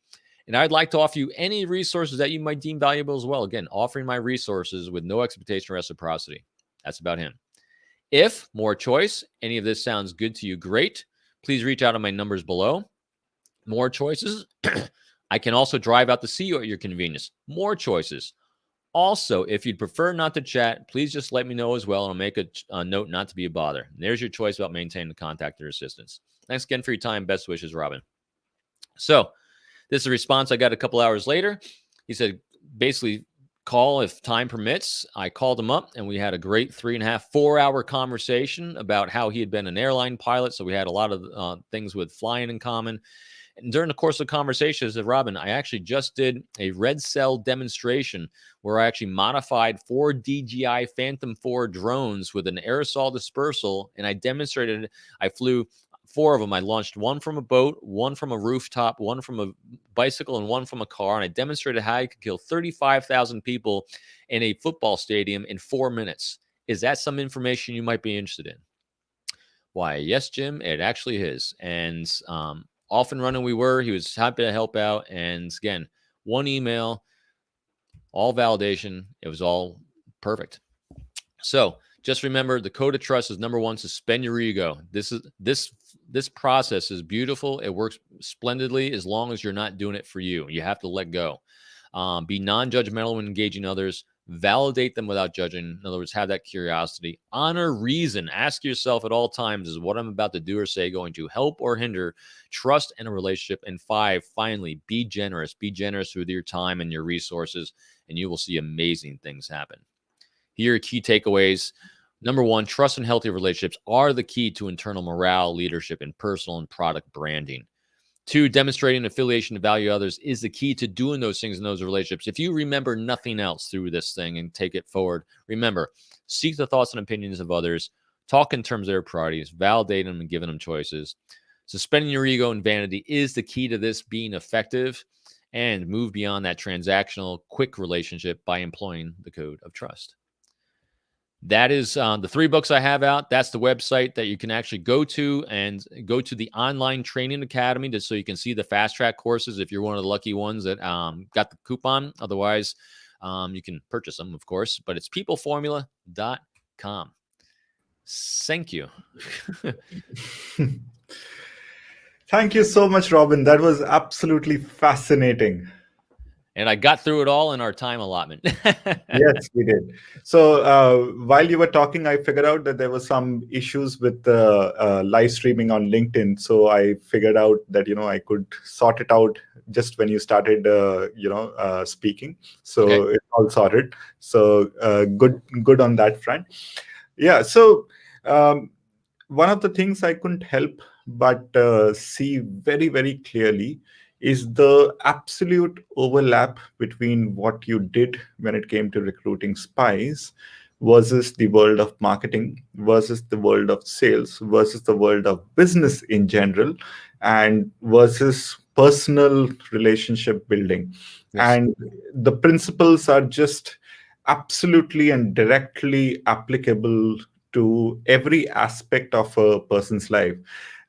And I'd like to offer you any resources that you might deem valuable as well. Again, offering my resources with no expectation or reciprocity. That's about him. If, more choice, any of this sounds good to you, great. Please reach out on my numbers below. More choices. I can also drive out to see you at your convenience. More choices. Also, if you'd prefer not to chat, please just let me know as well, and I'll make a note not to be a bother. And there's your choice about maintaining the contact or assistance. Thanks again for your time. Best wishes, Robin. So this is a response I got a couple hours later. He said, basically, call if time permits. I called him up and we had a great 3.5, 4-hour conversation about how he had been an airline pilot. So we had a lot of things with flying in common. And during the course of the conversation, I said, Robin, I actually just did a red cell demonstration where I actually modified 4 DJI Phantom 4 drones with an aerosol dispersal. And I demonstrated, I flew 4 of them. I launched one from a boat, one from a rooftop, one from a bicycle, and one from a car. And I demonstrated how I could kill 35,000 people in a football stadium in 4 minutes. Is that some information you might be interested in? Why, yes, Jim, it actually is. And off and running we were. He was happy to help out. And again, one email, all validation. It was all perfect. So just remember, the code of trust is number 1, suspend your ego. This process is beautiful. It works splendidly as long as you're not doing it for you. You have to let go. Be non-judgmental when engaging others. Validate them without judging. In other words, have that curiosity. Honor reason. Ask yourself at all times, is what I'm about to do or say going to help or hinder trust in a relationship? And 5, finally, be generous. Be generous with your time and your resources, and you will see amazing things happen. Here are key takeaways. Number 1, trust and healthy relationships are the key to internal morale, leadership, and personal and product branding. 2, demonstrating affiliation to value others is the key to doing those things in those relationships. If you remember nothing else through this thing and take it forward, remember, seek the thoughts and opinions of others, talk in terms of their priorities, validate them and giving them choices. Suspending your ego and vanity is the key to this being effective, and move beyond that transactional, quick relationship by employing the code of trust. That is the 3 books I have out. That's the website that you can actually go to, and go to the online training academy so you can see the fast track courses if you're one of the lucky ones that got the coupon. Otherwise, you can purchase them, of course, but it's peopleformula.com. Thank you. Thank you so much, Robin. That was absolutely fascinating. And I got through it all in our time allotment. Yes, we did. So while you were talking, I figured out that there were some issues with the live streaming on LinkedIn. So I figured out that, I could sort it out just when you started, speaking. So Okay. it's all sorted. So good on that front. Yeah. So one of the things I couldn't help but see very, very clearly is the absolute overlap between what you did when it came to recruiting spies versus the world of marketing, versus the world of sales, versus the world of business in general, and versus personal relationship building. Yes. And the principles are just absolutely and directly applicable to every aspect of a person's life.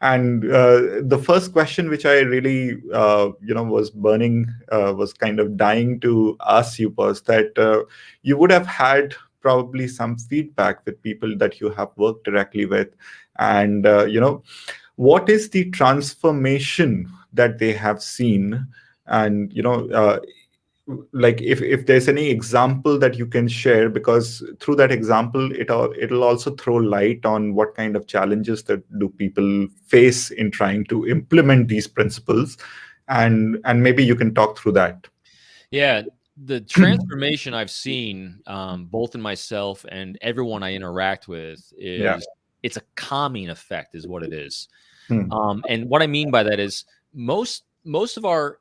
And the first question which I really, was burning, was kind of dying to ask you, was that you would have had probably some feedback with people that you have worked directly with. And, what is the transformation that they have seen? And, like if there's any example that you can share, because through that example it'll also throw light on what kind of challenges that do people face in trying to implement these principles, and maybe you can talk through that. Yeah, the transformation I've seen, both in myself and everyone I interact with, is Yeah. it's a calming effect, is what it is. Hmm. And what I mean by that is most of our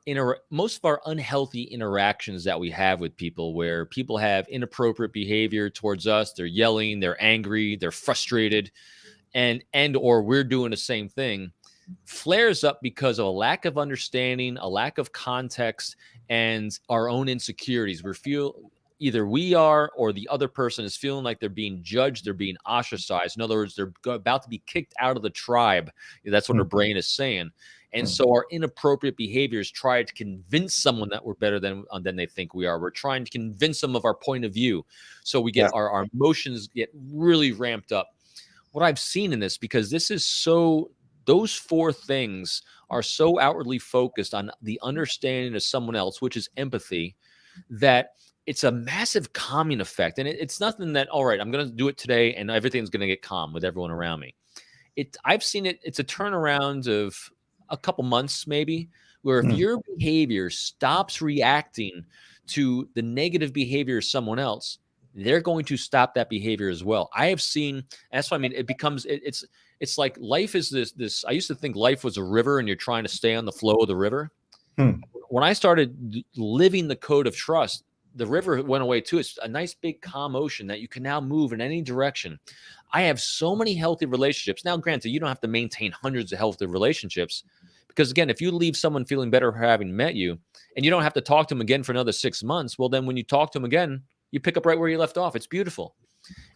unhealthy interactions that we have with people, where people have inappropriate behavior towards us, they're yelling, they're angry, they're frustrated, and or we're doing the same thing, flares up because of a lack of understanding, a lack of context, and our own insecurities. Either we are or the other person is feeling like they're being judged, they're being ostracized. In other words, they're about to be kicked out of the tribe. That's what Hmm. our brain is saying. And Hmm. so our inappropriate behaviors try to convince someone that we're better than they think we are. We're trying to convince them of our point of view. So we get Yeah. our emotions get really ramped up. What I've seen in this, because this is so, those 4 things are so outwardly focused on the understanding of someone else, which is empathy, that it's a massive calming effect. And it's nothing that, all right, I'm going to do it today and everything's going to get calm with everyone around me. I've seen it. It's a turnaround of a couple months, maybe, where if Hmm. your behavior stops reacting to the negative behavior of someone else, they're going to stop that behavior as well. I have seen, that's what I mean. It becomes, it's like life is this, I used to think life was a river and you're trying to stay on the flow of the river. When I started living the code of trust, the river went away too. It's a nice big calm ocean that you can now move in any direction. I have so many healthy relationships. Now, granted, you don't have to maintain hundreds of healthy relationships because, again, if you leave someone feeling better for having met you and you don't have to talk to them again for another 6 months, well, then when you talk to them again, you pick up right where you left off. It's beautiful.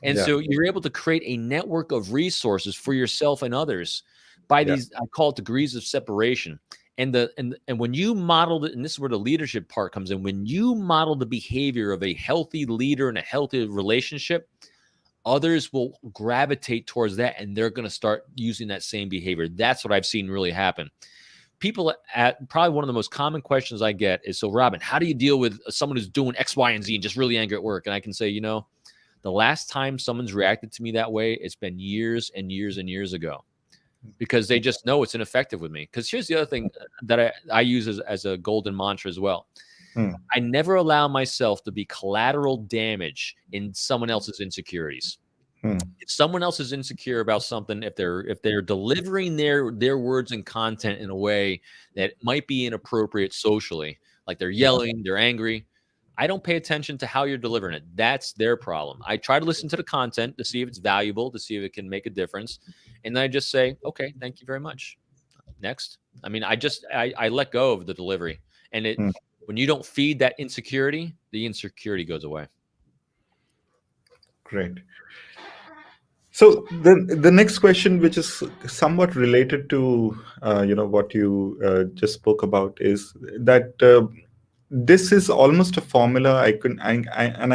And so you're able to create a network of resources for yourself and others by these, I call it degrees of separation. And when you model it, and this is where the leadership part comes in, when you model the behavior of a healthy leader in a healthy relationship, others will gravitate towards that and they're going to start using that same behavior. That's what I've seen really happen. People at probably one of the most common questions I get is, so Robin, how do you deal with someone who's doing X, Y, and Z and just really angry at work? And I can say, the last time someone's reacted to me that way, it's been years and years and years ago. Because they just know it's ineffective with me. Because here's the other thing that I use as a golden mantra as well. I never allow myself to be collateral damage in someone else's insecurities. If someone else is insecure about something, if they're delivering their words and content in a way that might be inappropriate socially, like they're yelling, they're angry, I don't pay attention to how you're delivering it. That's their problem. I try to listen to the content to see if it's valuable, to see if it can make a difference. And then I just say, okay, thank you very much. Next. I mean, I let go of the delivery. And when you don't feed that insecurity, the insecurity goes away. Great. So the next question, which is somewhat related to what you just spoke about, is that this is almost a formula I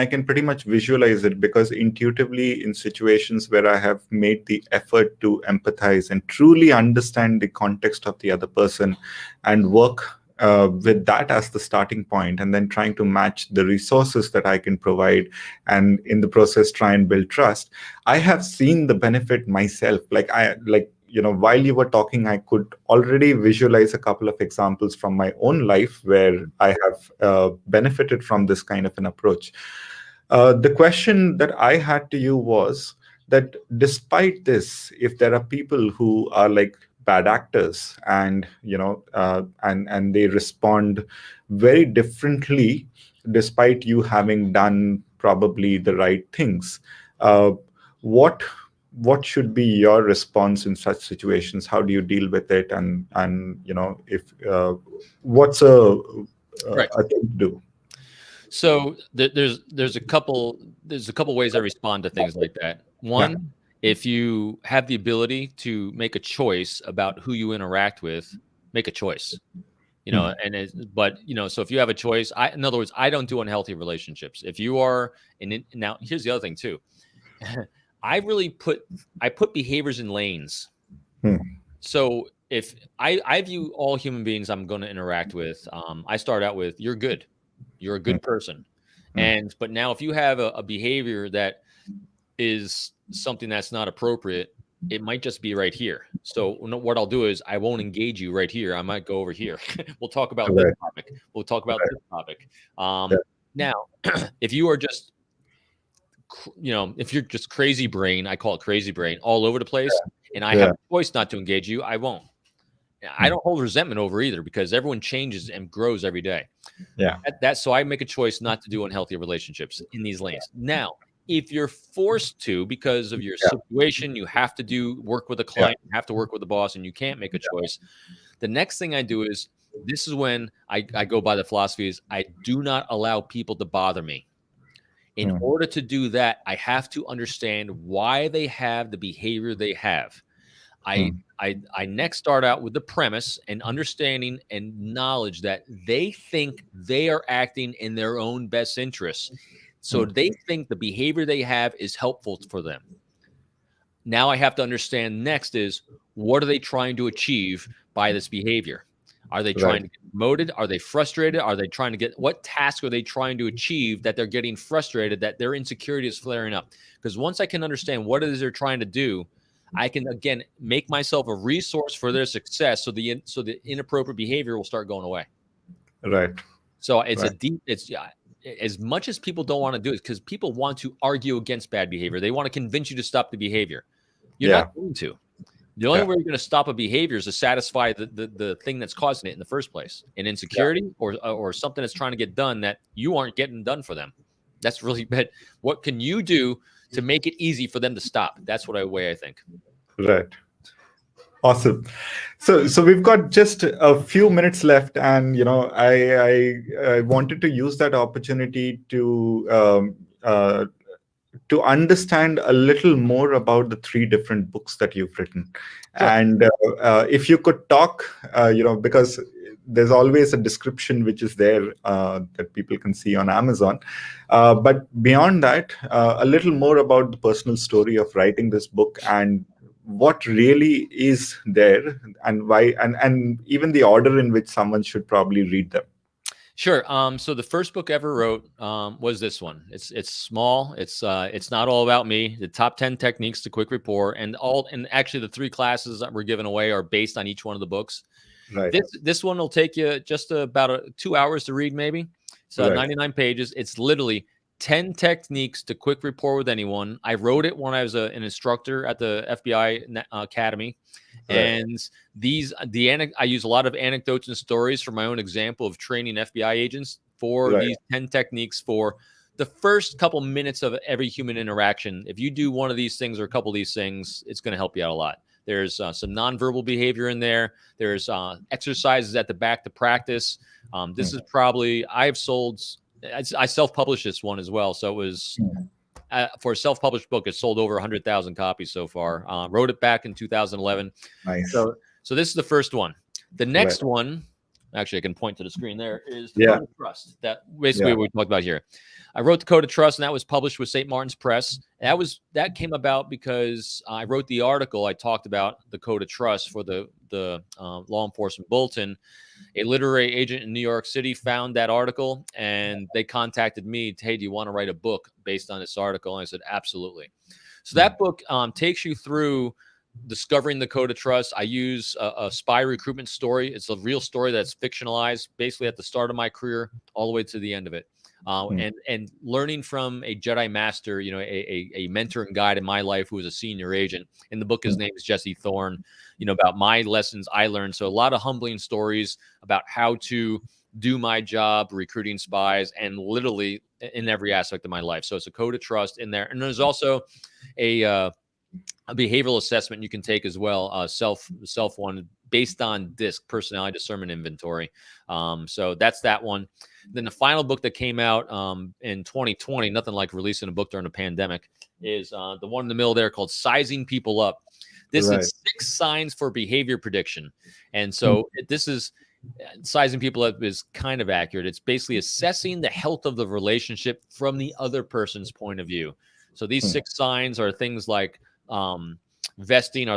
can pretty much visualize it, because intuitively in situations where I have made the effort to empathize and truly understand the context of the other person and work with that as the starting point, and then trying to match the resources that I can provide, and in the process try and build trust, I have seen the benefit myself. While you were talking, I could already visualize a couple of examples from my own life where I have benefited from this kind of an approach. The question that I had to you was that despite this, if there are people who are like bad actors and and they respond very differently despite you having done probably the right things, what should be your response in such situations? How do you deal with it? And if what's a thing to do? So there's a couple ways I respond to things like that. One, if you have the ability to make a choice about who you interact with, make a choice. So if you have a choice, in other words, I don't do unhealthy relationships. If you are, now here's the other thing too. I put behaviors in lanes. So if I view all human beings I'm going to interact with, I start out with, you're good. You're a good person. But now if you have a behavior that is something that's not appropriate, it might just be right here. So what I'll do is I won't engage you right here. I might go over here. We'll talk about this topic. We'll talk about this topic. Now, if you are just, if you're just crazy brain, I call it crazy brain, all over the place, and I have a choice not to engage you, I won't. I don't hold resentment over either, because everyone changes and grows every day. So I make a choice not to do unhealthy relationships in these lanes. Now, if you're forced to, because of your situation, you have to work with a client, you have to work with a boss, and you can't make a choice. The next thing I do is, this is when I go by the philosophy is, I do not allow people to bother me. In order to do that, I have to understand why they have the behavior they have. I next start out with the premise and understanding and knowledge that they think they are acting in their own best interests. So they think the behavior they have is helpful for them. Now I have to understand next is, what are they trying to achieve by this behavior? Are they trying to get promoted? Are they frustrated? Are they trying to what task are they trying to achieve that they're getting frustrated, that their insecurity is flaring up? Because once I can understand what it is they're trying to do, I can again make myself a resource for their success. So the inappropriate behavior will start going away. Right. So it's as much as people don't want to do it, because people want to argue against bad behavior. They want to convince you to stop the behavior. You're not going to. The only way you're going to stop a behavior is to satisfy the thing that's causing it in the first place, an insecurity or something that's trying to get done that you aren't getting done for them. That's really bad. What can you do to make it easy for them to stop? That's what I think. Right. Awesome. So we've got just a few minutes left, and I wanted to use that opportunity to understand a little more about the 3 different books that you've written. Sure. And if you could talk, because there's always a description which is there that people can see on Amazon. But beyond that, a little more about the personal story of writing this book and what really is there and why, and even the order in which someone should probably read them. Sure. So the first book I ever wrote was this one. It's small. It's not all about me. The top 10 techniques to quick rapport, and actually the 3 classes that we're giving away are based on each one of the books. Right. This one will take you just about 2 hours to read, maybe. So 99 pages. It's literally 10 techniques to quick rapport with anyone. I wrote it when I was an instructor at the FBI Academy. And I use a lot of anecdotes and stories from my own example of training FBI agents for these 10 techniques for the first couple minutes of every human interaction. If you do one of these things or a couple of these things, it's going to help you out a lot. There's some nonverbal behavior in there. There's exercises at the back to practice. This is probably, I self-published this one as well. So it was for a self-published book, it's sold over 100,000 copies so far. Wrote it back in 2011. Nice. So this is the first one. The next one, actually, I can point to the screen there, is the Code of Trust. That basically what we talked about here. I wrote the Code of Trust, and that was published with St. Martin's Press. That came about because I wrote the article. I talked about the Code of Trust for the Law Enforcement Bulletin. A literary agent in New York City found that article, and they contacted me. Hey, do you want to write a book based on this article? And I said, absolutely. So that book takes you through discovering the Code of Trust. I use a spy recruitment story. It's a real story that's fictionalized, basically at the start of my career all the way to the end of it. And learning from a Jedi master, a mentor and guide in my life who was a senior agent. In the book, his name is Jesse Thorne, about my lessons I learned. So a lot of humbling stories about how to do my job recruiting spies, and literally in every aspect of my life. So it's a Code of Trust in there. And there's also a behavioral assessment you can take as well, self one, based on DISC, personality discernment inventory. So that's that one. Then the final book that came out in 2020, nothing like releasing a book during a pandemic, is the one in the middle there called Sizing People Up. This is 6 signs for behavior prediction. And so this is sizing people up is kind of accurate. It's basically assessing the health of the relationship from the other person's point of view. So these 6 signs are things like vesting,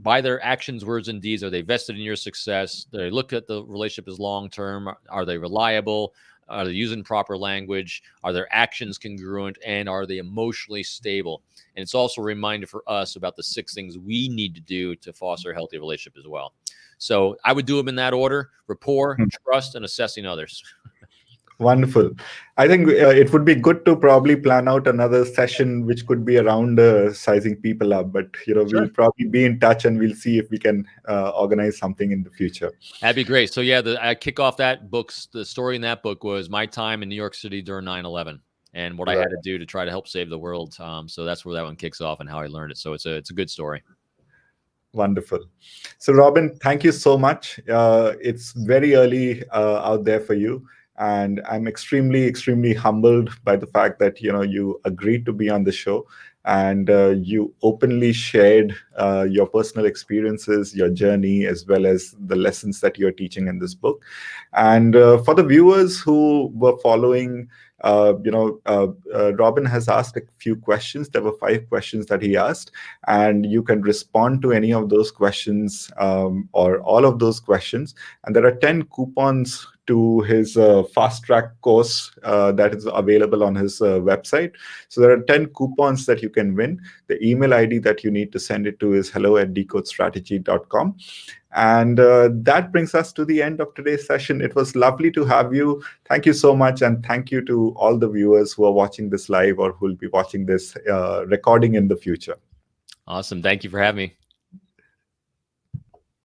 by their actions, words, and deeds, are they vested in your success? Do they look at the relationship as long-term? Are they reliable? Are they using proper language? Are their actions congruent? And are they emotionally stable? And it's also a reminder for us about the 6 things we need to do to foster a healthy relationship as well. So I would do them in that order: rapport, trust, and assessing others. Wonderful. I think it would be good to probably plan out another session which could be around sizing people up. But we'll probably be in touch, and we'll see if we can organize something in the future. That'd be great. So I kick off that book. The story in that book was my time in New York City during 9/11 and what I had to do to try to help save the world. So that's where that one kicks off and how I learned it. So it's a good story. Wonderful. So Robin, thank you so much. It's very early out there for you. And I'm extremely, extremely humbled by the fact that, you agreed to be on the show, and you openly shared your personal experiences, your journey, as well as the lessons that you're teaching in this book. And for the viewers who were following, Robin has asked a few questions. There were 5 questions that he asked, and you can respond to any of those questions or all of those questions. And there are 10 coupons to his fast track course that is available on his website. So there are 10 coupons that you can win. The email ID that you need to send it to is hello@decodestrategy.com. And that brings us to the end of today's session. It was lovely to have you. Thank you so much. And thank you to all the viewers who are watching this live or who will be watching this recording in the future. Awesome. Thank you for having me.